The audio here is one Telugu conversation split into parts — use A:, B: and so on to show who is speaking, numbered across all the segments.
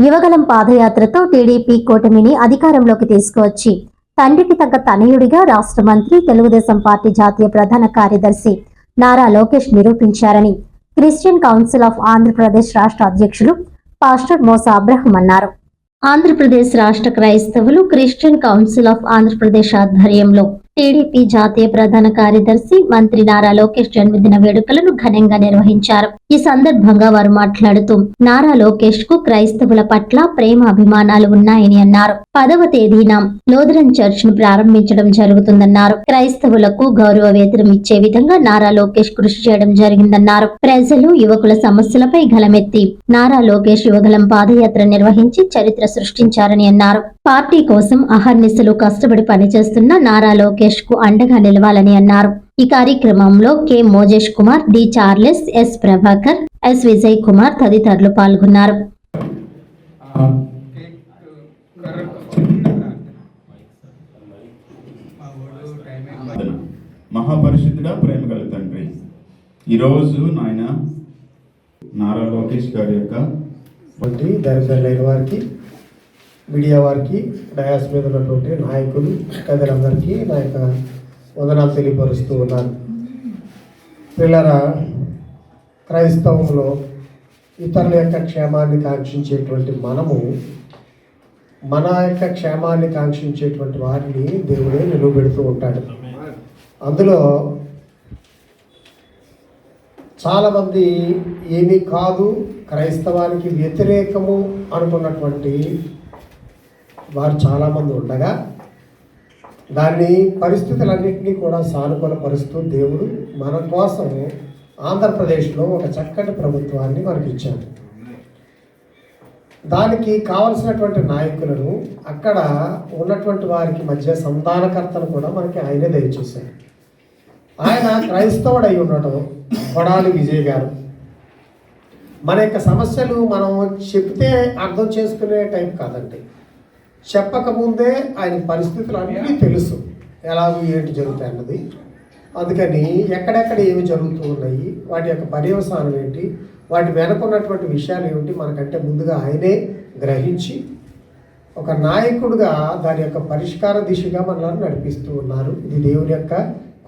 A: యువగలం పాదయాత్రతో టీడీపీ కూటమిని అధికారంలోకి తీసుకువచ్చి తండ్రికి తగ్గ తనయుడిగా రాష్ట్ర మంత్రి, తెలుగుదేశం పార్టీ జాతీయ ప్రధాన కార్యదర్శి నారా లోకేష్ నిరూపించారని క్రిస్టియన్ కౌన్సిల్ ఆఫ్ ఆంధ్రప్రదేశ్ రాష్ట్ర అధ్యక్షులు పాస్టర్ మోసా అబ్రహం అన్నారు. ఆంధ్రప్రదేశ్ రాష్ట్ర క్రైస్తవులు క్రిస్టియన్ కౌన్సిల్ ఆఫ్ ఆంధ్రప్రదేశ్ ఆధ్వర్యంలో టీడీపీ జాతీయ ప్రధాన కార్యదర్శి మంత్రి నారా లోకేష్ జన్మదిన వేడుకలను ఘనంగా నిర్వహించారు. ఈ సందర్భంగా వారు మాట్లాడుతూ నారా లోకేష్ కు క్రైస్తవుల పట్ల ప్రేమ అభిమానాలు ఉన్నాయని అన్నారు. 10వ తేదీన లూథరన్ చర్చ్ ను ప్రారంభించడం జరుగుతుందన్నారు. క్రైస్తవులకు గౌరవ వేతనం ఇచ్చే విధంగా నారా లోకేష్ కృషి చేయడం జరిగిందన్నారు. ప్రజలు, యువకుల సమస్యలపై గలమెత్తి నారా లోకేష్ యువగలం పాదయాత్ర నిర్వహించి చరిత్ర సృష్టించారని అన్నారు. పార్టీ కోసం అహర్నిశలు కష్టపడి పనిచేస్తున్న నారా లోకేష్ కు అండగా నిలవాలని అన్నారు. ఈ కార్యక్రమంలో K Mojesh Kumar, D Charles, S Prabhakar, S Vijay Kumar తదితరులు పాల్గొన్నారు.
B: మహాపరిశుద్ధుడా, ప్రేమ గల తండ్రి, ఈరోజు నాయన నారా లోకేష్ గారి యొక్క
C: దైవజనులైన వారికి, మీడియా వారికి, డయాస్ మీద ఉన్నటువంటి నాయకులు పెద్దలందరికీ నా యొక్క వందనాలు తెలియపరుస్తూ ఉన్నాను. పిల్లరా, క్రైస్తవంలో ఇతరుల యొక్క క్షేమాన్ని కాంక్షించేటువంటి మనము మన యొక్క క్షేమాన్ని కాంక్షించేటువంటి వారిని దేవుడే నిలవబెడుతూ ఉంటాడు. అందులో చాలామంది ఏమీ కాదు, క్రైస్తవానికి వ్యతిరేకము అనుకున్నటువంటి వారు చాలామంది ఉండగా దాన్ని పరిస్థితులన్నింటినీ కూడా సానుకూలపరుస్తూ దేవుడు మన కోసం ఆంధ్రప్రదేశ్లో ఒక చక్కటి ప్రభుత్వాన్ని మనకి ఇచ్చాడు. దానికి కావలసినటువంటి నాయకులను, అక్కడ ఉన్నటువంటి వారికి మధ్య సంధానకర్తను కూడా మనకి ఆయనే దయచేశాడు. ఆయన క్రైస్తవుడు అయి ఉండటం, కొడాలి విజయ్ గారు. మన యొక్క సమస్యలు మనం చెప్తే అర్థం చేసుకునే టైప్ కాదండి. చెప్పకముందే ఆయన పరిస్థితులు అన్నీ తెలుసు, ఎలాగో ఏంటి జరుగుతాయి అన్నది. అందుకని ఎక్కడెక్కడ ఏమి జరుగుతూ ఉన్నాయి, వాటి యొక్క పర్యవసానం ఏంటి, వాటి వెనుకున్నటువంటి విషయాలు ఏమిటి మనకంటే ముందుగా ఆయనే గ్రహించి ఒక నాయకుడుగా దాని యొక్క పరిష్కార దిశగా మనల్ని నడిపిస్తూ ఉన్నారు. ఇది దేవుని యొక్క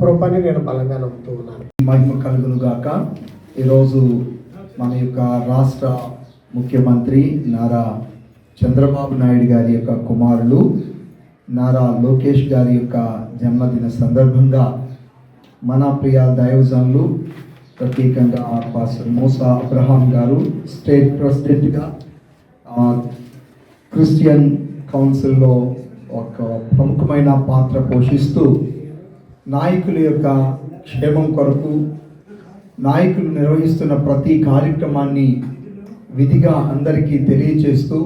C: కృపని నేను బలంగా నమ్ముతూ ఉన్నాను.
D: మహిమ కలుగును గాక. ఈరోజు మన యొక్క రాష్ట్ర ముఖ్యమంత్రి నారా చంద్రబాబు నాయుడు గారి యొక్క కుమారులు నారా లోకేష్ గారి యొక్క జన్మదిన సందర్భంగా మన ప్రియ దైవజనులు, ప్రత్యేకంగా పాస్టర్ మోసా అబ్రహాం గారు స్టేట్ ప్రెసిడెంట్గా క్రిస్టియన్ కౌన్సిల్లో ఒక ప్రముఖమైన పాత్ర పోషిస్తూ నాయకుల యొక్క క్షేమం కొరకు నాయకులు నిర్వహిస్తున్న ప్రతి కార్యక్రమాన్ని విధిగా అందరికీ తెలియచేస్తూ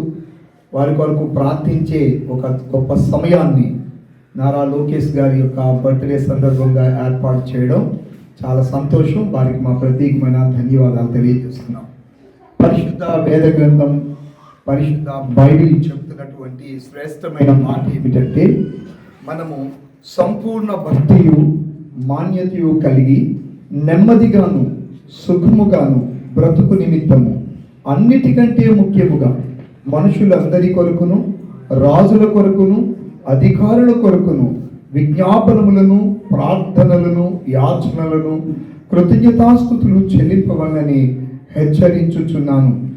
D: వారి కొరకు ప్రార్థించే ఒక గొప్ప సమయాన్ని నారా లోకేష్ గారి యొక్క బర్త్డే సందర్భంగా ఏర్పాటు చేయడం చాలా సంతోషం. వారికి మా ప్రత్యేకమైన ధన్యవాదాలు తెలియజేస్తున్నాం. పరిశుద్ధ వేద గ్రంథం, పరిశుద్ధ బైబిల్ చెబుతున్నటువంటి శ్రేష్టమైన మాట ఏమిటంటే, మనము సంపూర్ణ భక్తియు మాన్యతయు కలిగి నెమ్మదిగాను సుఖముగాను బ్రతుకు నిమిత్తము అన్నిటికంటే ముఖ్యముగా మనుషులందరి కొరకును, రాజుల కొరకును, అధికారుల కొరకును విజ్ఞాపనములను, ప్రార్థనలను, యాచనలను, కృతజ్ఞతాస్తుతులు చెల్లింపవలనని హెచ్చరించుచున్నాను.